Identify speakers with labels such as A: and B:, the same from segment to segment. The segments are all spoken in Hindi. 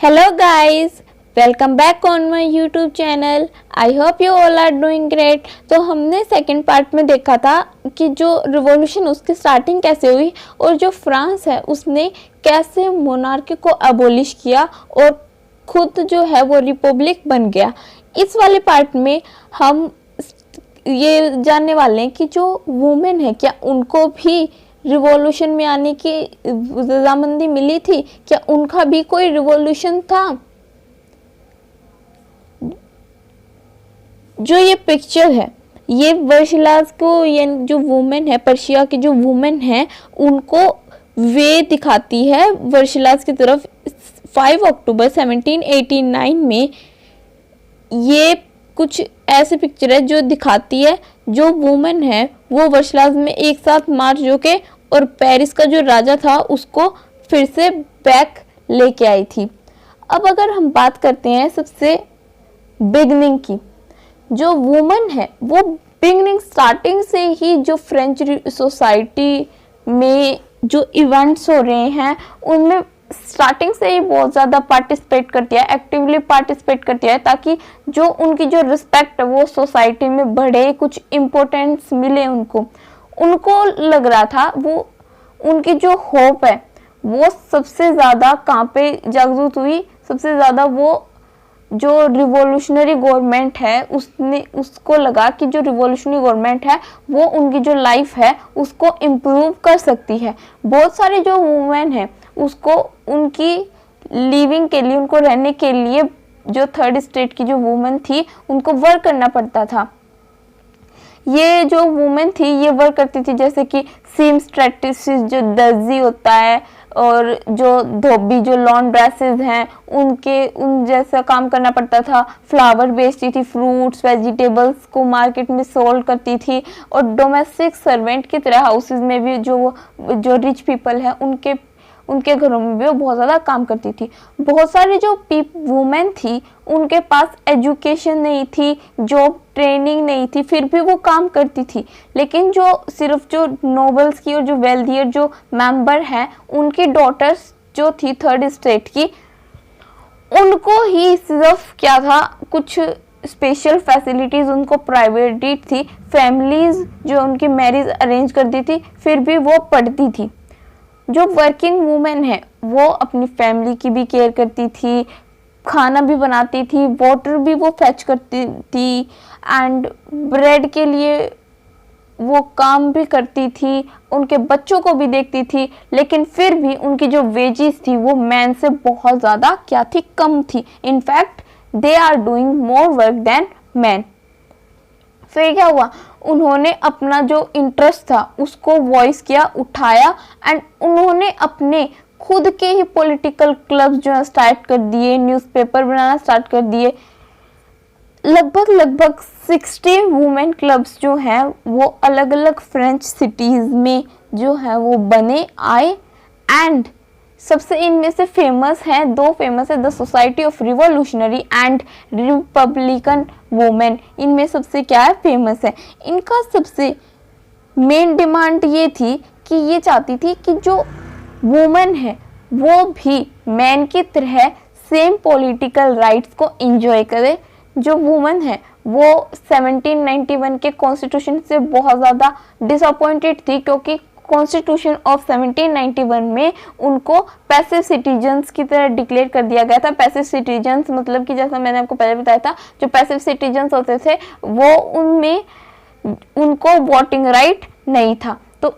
A: Hello guys, welcome back on my YouTube channel. I hope you all are doing great. तो हमने सेकंड पार्ट में देखा था कि जो रिवॉल्यूशन उसकी स्टार्टिंग कैसे हुई और जो फ्रांस है उसने कैसे मोनार्की को अबोलिश किया और खुद जो है वो रिपब्लिक बन गया। इस वाले पार्ट में हम ये जानने वाले हैं कि जो वुमेन है क्या उनको भी रिवॉल्यूशन में आने की रजामंदी मिली थी, क्या उनका भी कोई रिवॉल्यूशन था। जो ये पिक्चर है ये वर्शिलाज को, ये जो वुमेन है पर्शिया की जो वुमेन है उनको वे दिखाती है वर्शिलाज की तरफ। 5 अक्टूबर 1789 में ये कुछ ऐसे पिक्चर है जो दिखाती है जो वुमेन है वो वर्शिलाज में एक साथ मार्च होके और पेरिस का जो राजा था उसको फिर से बैक लेके आई थी। अब अगर हम बात करते हैं सबसे बिगनिंग की, जो वुमेन है वो बिगनिंग स्टार्टिंग से ही जो फ्रेंच सोसाइटी में जो इवेंट्स हो रहे हैं उनमें स्टार्टिंग से ही बहुत ज़्यादा पार्टिसिपेट करती है, एक्टिवली पार्टिसिपेट करती है, ताकि जो उनकी जो रिस्पेक्ट है वो सोसाइटी में बढ़े, कुछ इम्पोर्टेंस मिले उनको लग रहा था वो उनकी जो होप है वो सबसे ज़्यादा कहाँ पे जागरूक हुई, सबसे ज़्यादा वो जो रिवॉल्यूशनरी गवर्नमेंट है उसको लगा कि जो रिवॉल्यूशनरी गवर्नमेंट है वो उनकी जो लाइफ है उसको इम्प्रूव कर सकती है। बहुत सारे जो वुमेन है उसको उनकी लिविंग के लिए, उनको रहने के लिए जो थर्ड स्टेट की जो वुमेन थी उनको वर्क करना पड़ता था। ये जो वुमेन थी ये वर्क करती थी जैसे कि सीमस्ट्रेटिस जो दर्जी होता है और जो धोबी जो लॉन ड्रेसेस हैं उन जैसा काम करना पड़ता था। फ्लावर बेचती थी, फ्रूट्स वेजिटेबल्स को मार्केट में सोल्ड करती थी और डोमेस्टिक सर्वेंट की तरह हाउसेस में भी जो रिच पीपल है उनके घरों में भी वो बहुत ज़्यादा काम करती थी। बहुत सारी जो वुमेन थी उनके पास एजुकेशन नहीं थी, जॉब ट्रेनिंग नहीं थी, फिर भी वो काम करती थी। लेकिन जो सिर्फ जो नोबल्स की और जो वेल्थियर जो मेंबर हैं उनकी डॉटर्स जो थी थर्ड स्टेट की, उनको ही सिर्फ क्या था कुछ स्पेशल फैसिलिटीज़ उनको प्राइवेट थी, फैमिलीज जो उनकी मैरिज अरेंज कर दी थी, फिर भी वो पढ़ती थी। जो वर्किंग वुमेन है वो अपनी फैमिली की भी केयर करती थी, खाना भी बनाती थी, वाटर भी वो फेच करती थी एंड ब्रेड के लिए वो काम भी करती थी, उनके बच्चों को भी देखती थी। लेकिन फिर भी उनकी जो वेजेस थी वो मैन से बहुत ज़्यादा क्या थी, कम थी। In fact they are doing more work than man. फिर क्या हुआ, उन्होंने अपना जो इंटरेस्ट था उसको वॉइस किया, उठाया एंड उन्होंने अपने खुद के ही पॉलिटिकल क्लब्स जो है स्टार्ट कर दिए, न्यूज़पेपर बनाना स्टार्ट कर दिए। लगभग 60 वुमेन क्लब्स जो हैं वो अलग अलग फ्रेंच सिटीज़ में जो है वो बने आए एंड सबसे इनमें से फेमस हैं, 2 फेमस है, the society of revolutionary and Republican women. इनमें सबसे क्या है फेमस है। इनका सबसे मेन डिमांड ये थी कि ये चाहती थी कि जो वुमेन है वो भी मैन की तरह सेम पॉलिटिकल राइट्स को एंजॉय करे। जो वुमेन है वो 1791 के कॉन्स्टिट्यूशन से बहुत ज़्यादा डिसअपॉइंटेड थी, क्योंकि कॉन्स्टिट्यूशन ऑफ 1791 में उनको पैसिव सिटीजन्स की तरह डिक्लेयर कर दिया गया था। पैसिव सिटीजन्स मतलब कि जैसा मैंने आपको पहले बताया था, जो पैसिव सिटीजन्स होते थे वो उनमें उनको वोटिंग राइट नहीं था। तो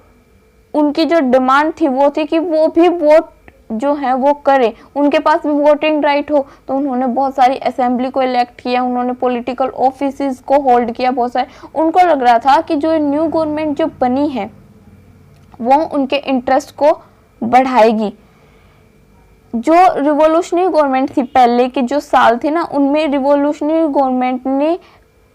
A: उनकी जो डिमांड थी वो थी कि वो भी वोट जो है वो करे, उनके पास भी वोटिंग राइट हो। तो उन्होंने बहुत सारी असेंबली को इलेक्ट किया, उन्होंने पॉलिटिकल ऑफिसेस को होल्ड किया बहुत सारे। उनको लग रहा था कि जो न्यू गवर्नमेंट जो बनी है वो उनके इंटरेस्ट को बढ़ाएगी। जो रिवॉल्यूशनरी गवर्नमेंट थी पहले के जो साल थे ना, उनमें रिवॉल्यूशनरी गवर्नमेंट ने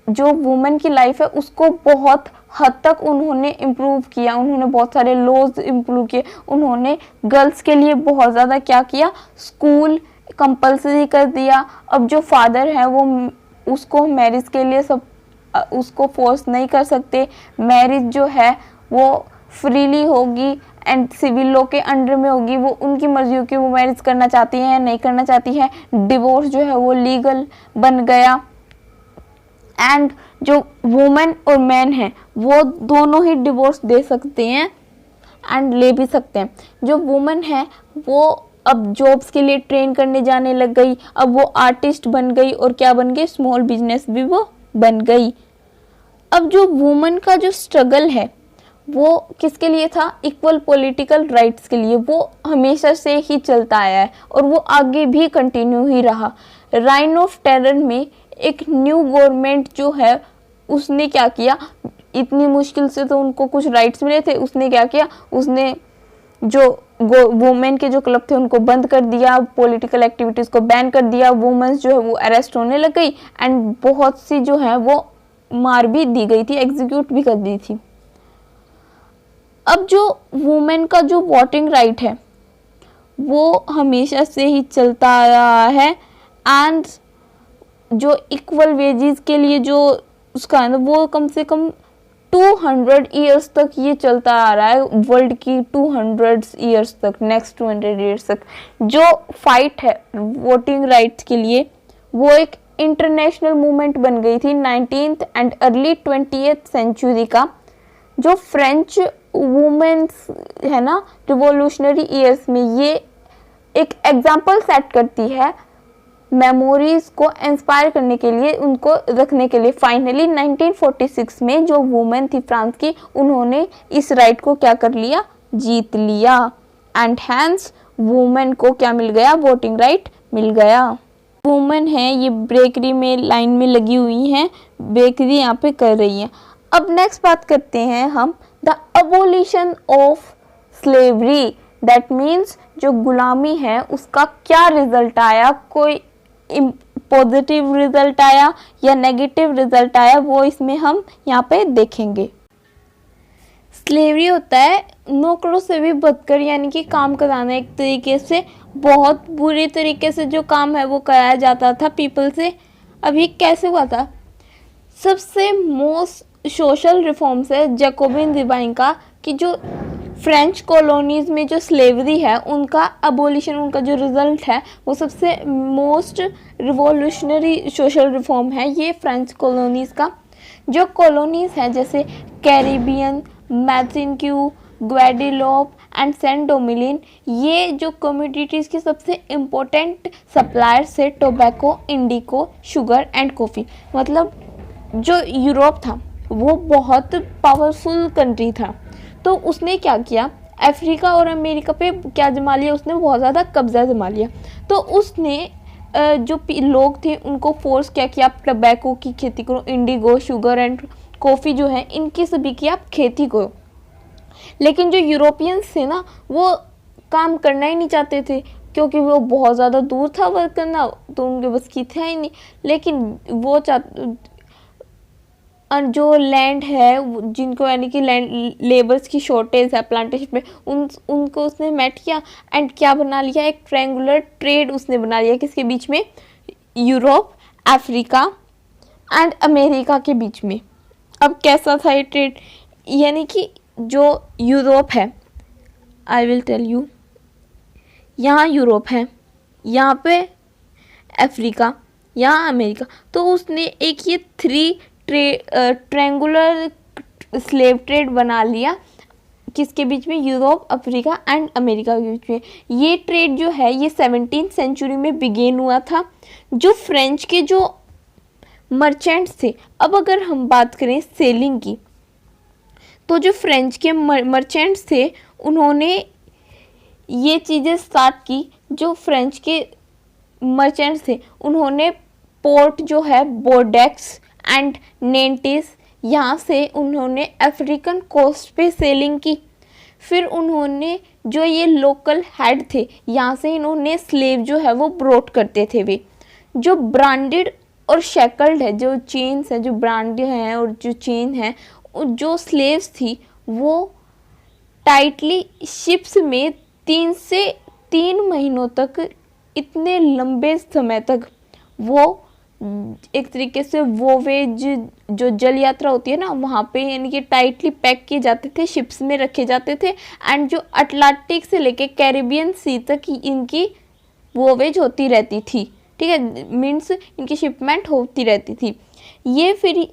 A: जो वुमेन की लाइफ है उसको बहुत हद तक उन्होंने इम्प्रूव किया। उन्होंने बहुत सारे लॉज इम्प्रूव किए, उन्होंने गर्ल्स के लिए बहुत ज़्यादा क्या किया, स्कूल कंपलसरी कर दिया। अब जो फादर है वो उसको मैरिज के लिए सब उसको फोर्स नहीं कर सकते। मैरिज जो है वो फ्रीली होगी एंड सिविल लॉ के अंडर में होगी, वो उनकी मर्जी होगी वो मैरिज करना चाहती है या नहीं करना चाहती है। डिवोर्स जो है वो लीगल बन गया एंड जो वुमेन और मैन है वो दोनों ही डिवोर्स दे सकते हैं एंड ले भी सकते हैं। जो वुमेन है वो अब जॉब्स के लिए ट्रेन करने जाने लग गई, अब वो आर्टिस्ट बन गई और क्या बन गई, स्मॉल बिजनेस भी वो बन गई। अब जो वुमेन का जो स्ट्रगल है वो किसके लिए था, इक्वल पॉलिटिकल राइट्स के लिए, वो हमेशा से ही चलता आया है और वो आगे भी कंटिन्यू ही रहा। राइन ऑफ टेरर में एक न्यू गवर्नमेंट जो है उसने क्या किया, इतनी मुश्किल से तो उनको कुछ राइट्स मिले थे, उसने क्या किया, उसने जो वुमेन के जो क्लब थे उनको बंद कर दिया, पॉलिटिकल एक्टिविटीज को बैन कर दिया, वुमेन्स जो है वो अरेस्ट होने लग गई एंड बहुत सी जो है वो मार भी दी गई थी, एग्जीक्यूट भी कर दी थी। अब जो वुमेन का जो वोटिंग राइट है वो हमेशा से ही चलता आया है एंड जो इक्वल वेजेस के लिए जो उसका है ना वो कम से कम 200 ईयर्स तक ये चलता आ रहा है, वर्ल्ड की 200 ईयर्स तक, नेक्स्ट 200 ईयर्स तक जो फाइट है वोटिंग राइट्स के लिए वो एक इंटरनेशनल मूवमेंट बन गई थी 19th and early 20th century का। जो फ्रेंच वुमेन्स है ना रिवॉल्यूशनरी ईयर्स में, ये एक एग्जाम्पल सेट करती है मेमोरीज को इंस्पायर करने के लिए, उनको रखने के लिए। फाइनली 1946 में जो वुमेन थी फ्रांस की, उन्होंने इस राइट को क्या कर लिया, जीत लिया एंड हैंस वुमेन को क्या मिल गया, वोटिंग राइट मिल गया। वुमेन है ये बेकरी में लाइन में लगी हुई हैं, बेकरी यहाँ पे कर रही है। अब नेक्स्ट बात करते हैं हम the abolition of slavery, that means जो गुलामी है उसका क्या रिजल्ट आया, कोई पॉजिटिव रिजल्ट आया या नेगेटिव रिजल्ट आया, वो इसमें हम यहाँ पे देखेंगे। स्लेवरी होता है नौकरों से भी बदकर, यानी कि काम कराना, एक तरीके से बहुत बुरी तरीके से जो काम है वो कराया जाता था पीपल से। अभी कैसे हुआ था, सबसे मोस्ट सोशल रिफॉर्म्स है जैकोबिन रिवाइव का, कि जो फ्रेंच कॉलोनीज में जो स्लेवरी है उनका अबोलिशन, उनका जो रिजल्ट है वो सबसे मोस्ट रिवॉल्यूशनरी सोशल रिफॉर्म है ये फ्रेंच कॉलोनीज का। जो कॉलोनीज हैं जैसे Caribbean, Martinique, Guadeloupe and Saint Dominic, ये जो कम्युनिटीज़ की सबसे इम्पोर्टेंट सप्लायर्स है tobacco, indigo, sugar and coffee. मतलब जो यूरोप था वो बहुत पावरफुल कंट्री था, तो उसने क्या किया, अफ्रीका और अमेरिका पे क्या जमा लिया, उसने बहुत ज़्यादा कब्जा जमा लिया। तो उसने जो लोग थे उनको फोर्स क्या किया, आप टबैको की खेती करो, इंडिगो, शुगर एंड कॉफ़ी जो है इनकी सभी की आप खेती करो। लेकिन जो यूरोपियंस थे ना वो काम करना ही नहीं चाहते थे, क्योंकि वो बहुत ज़्यादा दूर था वर्क करना, तो उनके बस की था ही नहीं। लेकिन वो जो लैंड है जिनको यानी कि लैंड लेबर्स की शॉर्टेज है प्लांटेशन में, उनको उसने मैट किया एंड क्या बना लिया, एक ट्रायंगुलर ट्रेड उसने बना लिया, किसके बीच में, यूरोप, अफ्रीका एंड अमेरिका के बीच में। अब कैसा था ये ट्रेड, यानी कि जो यूरोप है, आई विल टेल यू, यहाँ यूरोप है, यहाँ पे अफ्रीका, यहाँ अमेरिका, तो उसने एक ये ट्रायंगुलर स्लेव ट्रेड बना लिया, किसके बीच में, यूरोप, अफ्रीका एंड अमेरिका के बीच में। ये ट्रेड जो है ये 17th सेंचुरी में बिगेन हुआ था। जो फ्रेंच के जो मर्चेंट्स थे, अब अगर हम बात करें सेलिंग की, तो जो फ्रेंच के मर्चेंट्स थे उन्होंने ये चीज़ें स्टार्ट की। जो फ्रेंच के मर्चेंट्स थे उन्होंने पोर्ट जो है बोर्डेक्स एंड नेंटिस, यहाँ से उन्होंने अफ्रीकन कोस्ट पे सेलिंग की। फिर उन्होंने जो ये लोकल हेड थे यहाँ से इन्होंने स्लेव जो है वो ब्रोट करते थे। वे जो ब्रांडेड और शेकल्ड है, जो चेन्स हैं, जो ब्रांडेड हैं और जो चेन है, जो स्लेव्स थी वो टाइटली शिप्स में 3 से 3 महीनों तक, इतने लंबे समय तक वो एक तरीके से वोवेज जो जल यात्रा होती है ना, वहाँ पे इनके टाइटली पैक किए जाते थे, शिप्स में रखे जाते थे। एंड जो अटलांटिक से लेके कैरिबियन सी तक इनकी वोवेज होती रहती थी, ठीक है, मीन्स इनकी शिपमेंट होती रहती थी। ये फिर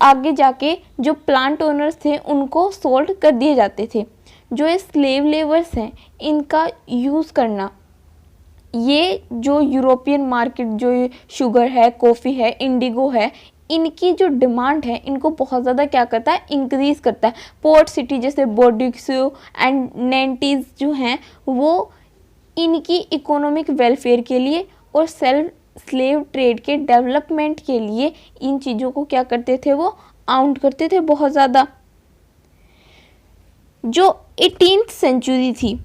A: आगे जाके जो प्लांट ओनर्स थे उनको सोल्ड कर दिए जाते थे। जो ये स्लेव लेबर्स हैं, इनका यूज़ करना, ये जो यूरोपियन मार्केट, जो शुगर है, कॉफ़ी है, इंडिगो है, इनकी जो डिमांड है इनको बहुत ज़्यादा क्या करता है, इंक्रीज़ करता है। पोर्ट सिटी जैसे बोर्डिक्सो एंड नेंटीज जो हैं वो इनकी इकोनॉमिक वेलफेयर के लिए और सेल्फ स्लेव ट्रेड के डेवलपमेंट के लिए इन चीज़ों को क्या करते थे, वो आउट करते थे बहुत ज़्यादा। जो 18th सेंचुरी थी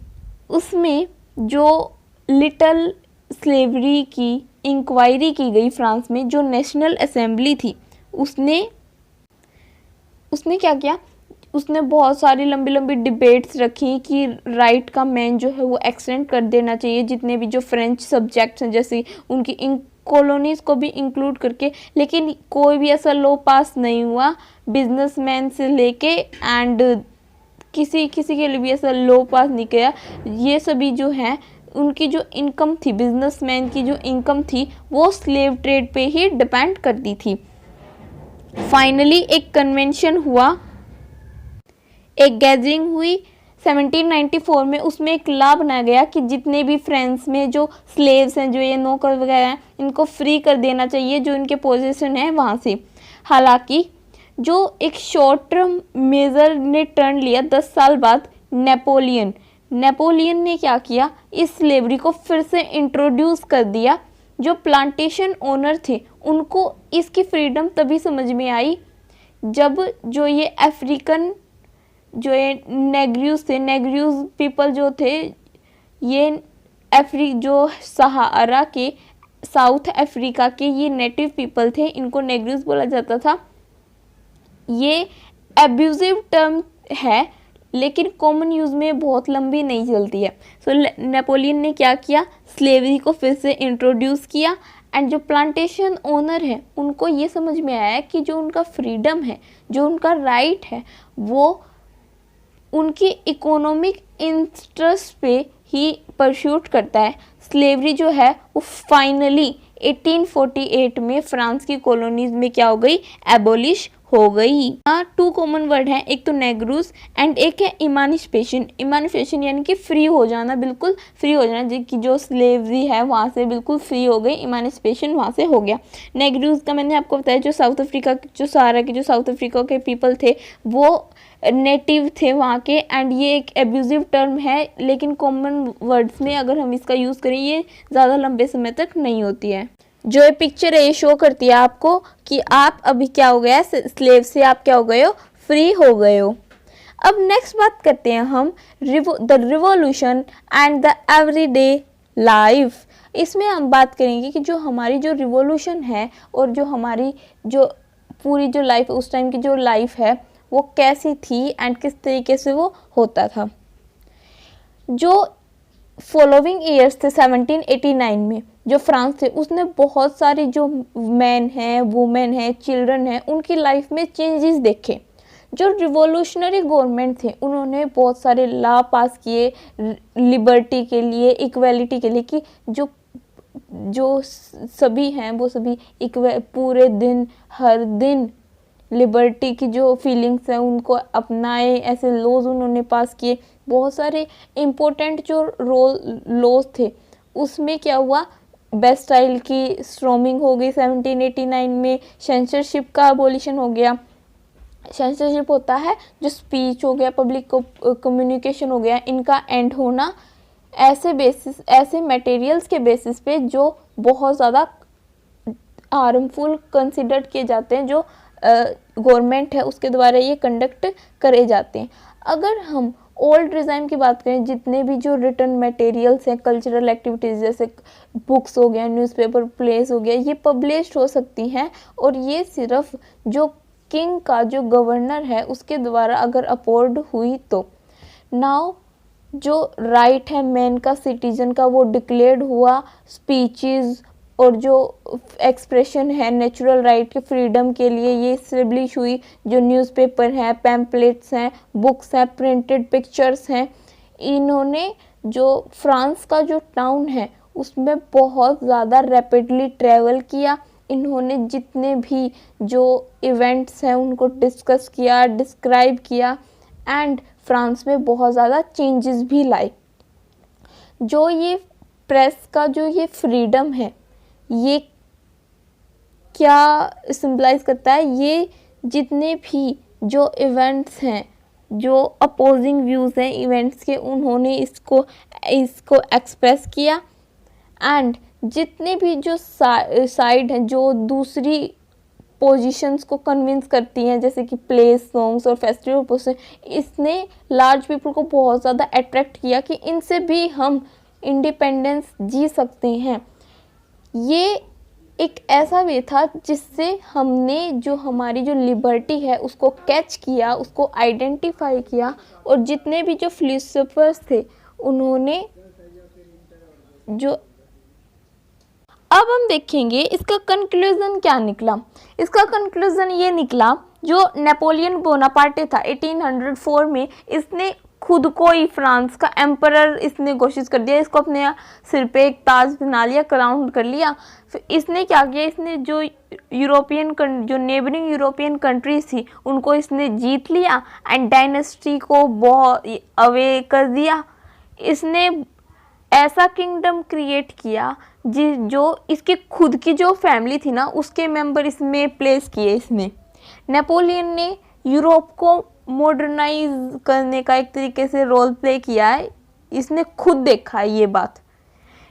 A: उसमें जो लिटल स्लेवरी की इंक्वायरी की गई फ्रांस में, जो नेशनल असेंबली थी उसने क्या किया, उसने बहुत सारी लंबी लंबी डिबेट्स रखी कि राइट का मैन जो है वो एक्सटेंड कर देना चाहिए, जितने भी जो फ्रेंच सब्जेक्ट्स हैं जैसे उनकी इन कॉलोनीज़ को भी इंक्लूड करके। लेकिन कोई भी ऐसा लॉ पास नहीं हुआ, बिजनेसमैन से लेके एंड किसी के लिए भी ऐसा लॉ पास नहीं किया। ये सभी जो हैं उनकी जो इनकम थी, बिजनेसमैन की जो इनकम थी वो स्लेव ट्रेड पे ही डिपेंड करती थी। फाइनली एक कन्वेंशन हुआ, एक गैदरिंग हुई 1794 में। उसमें एक लॉ बनाया गया कि जितने भी फ्रांस में जो स्लेव्स हैं, जो ये नौकर वगैरह हैं, इनको फ्री कर देना चाहिए जो इनके पोजीशन है वहाँ से। हालांकि जो एक शॉर्ट टर्म मेजर ने टर्न लिया 10 साल बाद, नेपोलियन ने क्या किया, इस स्लेवरी को फिर से इंट्रोड्यूस कर दिया। जो प्लांटेशन ओनर थे उनको इसकी फ्रीडम तभी समझ में आई जब जो ये अफ्रीकन, जो ये नेग्रियूज थे, नेग्रियूज पीपल जो थे, ये जो सहारा के, साउथ अफ्रीका के ये नेटिव पीपल थे, इनको नेग्रियूज बोला जाता था। ये एब्यूजिव टर्म है लेकिन कॉमन यूज़ में बहुत लंबी नहीं चलती है। सो नेपोलियन ने क्या किया, स्लेवरी को फिर से इंट्रोड्यूस किया। एंड जो प्लांटेशन ओनर है उनको ये समझ में आया कि जो उनका फ्रीडम है, जो उनका राइट है, वो उनकी इकोनॉमिक इंटरेस्ट पे ही परस्यूट करता है। स्लेवरी जो है वो फाइनली 1848 में फ्रांस की कॉलोनीज में क्या हो गई, एबोलिश हो गई। हाँ, 2 कॉमन वर्ड हैं, एक तो नेग्रूस एंड एक है इमानिस्पेशन। इमानिस्पेशन यानी कि फ्री हो जाना, बिल्कुल फ्री हो जाना, जिनकी जो स्लेवरी है वहाँ से बिल्कुल फ्री हो गई, इमानिस्पेशन वहाँ से हो गया। नेग्रूस का मैंने आपको बताया जो साउथ अफ्रीका, जो सहारा के जो साउथ अफ्रीका के पीपल थे वो नेटिव थे वहाँ के। एंड ये एक एब्यूजिव टर्म है लेकिन कॉमन वर्ड्स में अगर हम इसका यूज़ करें ये ज़्यादा लंबे समय तक नहीं होती है। जो ये पिक्चर है ये शो करती है आपको कि आप अभी क्या हो गया, स्लेव से आप क्या हो गए हो, फ्री हो गए हो। अब नेक्स्ट बात करते हैं हम the revolution and the everyday life. इसमें हम बात करेंगे कि जो हमारी जो रिवॉल्यूशन है और जो हमारी जो पूरी जो लाइफ, उस टाइम की जो लाइफ है वो कैसी थी एंड किस तरीके से वो होता था। जो फॉलोइंग ईयर्स थे 1789 में जो फ्रांस थे उसने बहुत सारे जो मैन हैं, वुमेन हैं, चिल्ड्रन हैं, उनकी लाइफ में चेंजेस देखे। जो रिवॉल्यूशनरी गवर्नमेंट थे उन्होंने बहुत सारे लॉ पास किए लिबर्टी के लिए, इक्वलिटी के लिए, कि जो सभी हैं वो सभी पूरे दिन, हर दिन लिबर्टी की जो फीलिंग्स हैं उनको अपनाए, ऐसे लॉज उन्होंने पास किए। बहुत सारे इम्पोर्टेंट जो लॉज थे उसमें क्या हुआ, बेस्टाइल की स्ट्रॉमिंग हो गई 1789 में। सेंसरशिप का अबोलिशन हो गया। सेंसरशिप होता है जो स्पीच हो गया, पब्लिक कम्युनिकेशन हो गया, इनका एंड होना। ऐसे मटेरियल्स के बेसिस पे जो बहुत ज़्यादा हार्मफुल कंसिडर्ड किए जाते हैं, जो गवर्नमेंट है उसके द्वारा ये कंडक्ट करे जाते हैं। अगर हम ओल्ड रिजाइम की बात करें, जितने भी जो रिटर्न मटेरियल्स हैं, कल्चरल एक्टिविटीज़ जैसे बुक्स हो गया, न्यूज़पेपर, प्लेस हो गया, ये पब्लिश्ड हो सकती हैं और ये सिर्फ जो किंग का जो गवर्नर है उसके द्वारा अगर अपोर्ड हुई तो। नाउ जो राइट है मैन का, सिटीजन का, वो डिक्लेयर्ड हुआ स्पीचेस, और जो एक्सप्रेशन है नेचुरल राइट के फ्रीडम के लिए ये इस्टेब्लिश हुई। जो न्यूज़पेपर हैं, पैम्पलेट्स हैं, बुक्स हैं, प्रिंटेड पिक्चर्स हैं, इन्होंने जो फ्रांस का जो टाउन है उसमें बहुत ज़्यादा रैपिडली ट्रैवल किया। इन्होंने जितने भी जो इवेंट्स हैं उनको डिस्कस किया, डिस्क्राइब किया एंड फ्रांस में बहुत ज़्यादा चेंजेस भी लाए। जो ये प्रेस का जो ये फ्रीडम है, ये क्या सिंबलाइज करता है? ये जितने भी जो इवेंट्स हैं, जो अपोजिंग व्यूज़ हैं इवेंट्स के, उन्होंने इसको एक्सप्रेस किया एंड जितने भी जो साइड हैं जो दूसरी पोजीशंस को कन्विंस करती हैं, जैसे कि प्लेस, सॉन्ग्स और फेस्टिवल पोजीशन, इसने लार्ज पीपल को बहुत ज़्यादा अट्रैक्ट किया कि इनसे भी हम इंडिपेंडेंस जी सकते हैं। ये एक ऐसा वे था जिससे हमने जो हमारी जो लिबर्टी है उसको कैच किया, उसको आइडेंटिफाई किया और जितने भी जो फिलोसोफर्स थे उन्होंने जो अब हम देखेंगे इसका कंक्लूज़न क्या निकला। इसका कंक्लूज़न ये निकला, जो नेपोलियन बोनापार्टे था 1804 में, इसने खुद को ही फ्रांस का एम्परर इसने घोषित कर दिया। इसको अपने सिर पे एक ताज बना लिया, क्राउन कर लिया। फिर इसने क्या किया, इसने जो जो नेबरिंग यूरोपियन कंट्रीज थी उनको इसने जीत लिया एंड डायनेस्टी को बहुत अवे कर दिया। इसने ऐसा किंगडम क्रिएट किया जो इसकी खुद की जो फैमिली थी ना उसके मेंबर इसमें प्लेस किए। इसने नेपोलियन ने यूरोप को मॉडर्नाइज करने का एक तरीके से रोल प्ले किया है। इसने खुद देखा है ये बात।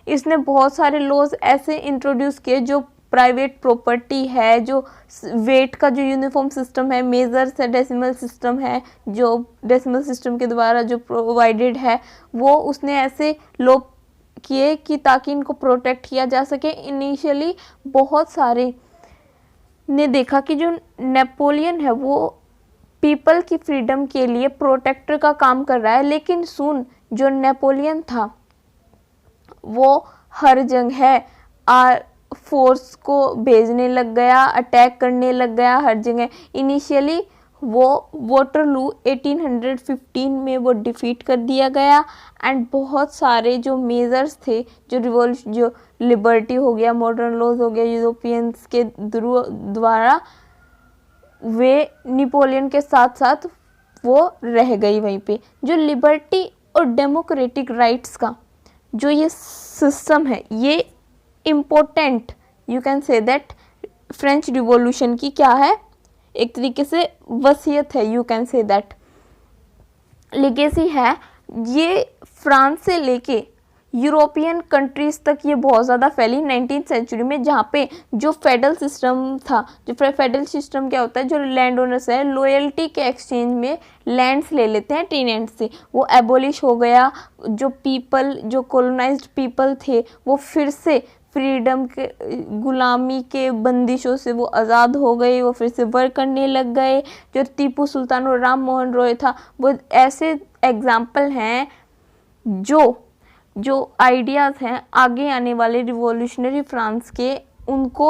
A: इसने बहुत सारे लॉज ऐसे इंट्रोड्यूस किए जो प्राइवेट प्रॉपर्टी है, जो वेट का जो यूनिफॉर्म सिस्टम है, मेजर्स है, डेसिमल सिस्टम है, जो डेसिमल सिस्टम के द्वारा जो प्रोवाइडेड है, वो उसने ऐसे लॉ किए कि ताकि इनको प्रोटेक्ट किया जा सके। इनिशियली बहुत सारे ने देखा कि जो नेपोलियन है वो पीपल की फ्रीडम के लिए प्रोटेक्टर का काम कर रहा है, लेकिन सुन जो नेपोलियन था वो हर जगह फोर्स को भेजने लग गया, अटैक करने लग गया हर जगह। इनिशियली वो वाटरलू 1815 में वो डिफीट कर दिया गया एंड बहुत सारे जो मेजर्स थे, जो लिबर्टी हो गया, मॉडर्न लॉज हो गया यूरोपियंस के द्वारा, वे नेपोलियन के साथ साथ वो रह गई वहीं पे। जो लिबर्टी और डेमोक्रेटिक राइट्स का जो ये सिस्टम है, ये important, you can say that French revolution की क्या है, एक तरीके से वसीयत है, you can say that legacy है। ये फ्रांस से लेके यूरोपियन कंट्रीज़ तक ये बहुत ज़्यादा फैली 19th सेंचुरी में, जहाँ पे जो फेडरल सिस्टम था, जो फेडरल सिस्टम क्या होता है, जो लैंड ओनर्स है लॉयल्टी के एक्सचेंज में लैंड्स ले लेते हैं टेनेंट से, वो एबोलिश हो गया। जो पीपल, जो कॉलोनाइज्ड पीपल थे, वो फिर से फ्रीडम के, गुलामी के बंदिशों से वो आज़ाद हो गए, वो फिर से वर्क करने लग गए। जो टीपू सुल्तान और राम मोहन रॉय था, वो ऐसे एग्जाम्पल हैं जो आइडियाज़ हैं आगे आने वाले रिवॉल्यूशनरी फ्रांस के, उनको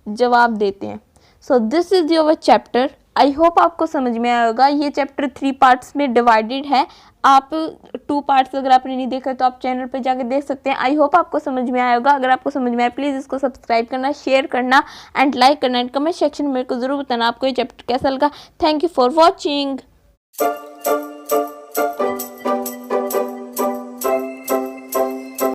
A: जवाब देते हैं। So this is your chapter. I hope आपको समझ में आया होगा। ये चैप्टर 3 पार्ट्स में डिवाइडेड है। आप 2 पार्ट्स अगर आपने नहीं देखा तो आप चैनल पे जाके देख सकते हैं। आई होप आपको समझ में आया होगा। अगर आपको समझ में आया प्लीज़ इसको सब्सक्राइब करना, शेयर करना एंड लाइक करना एंड कमेंट सेक्शन में मेरे को ज़रूर बताना आपको ये चैप्टर कैसा लगा। Thank you for watching.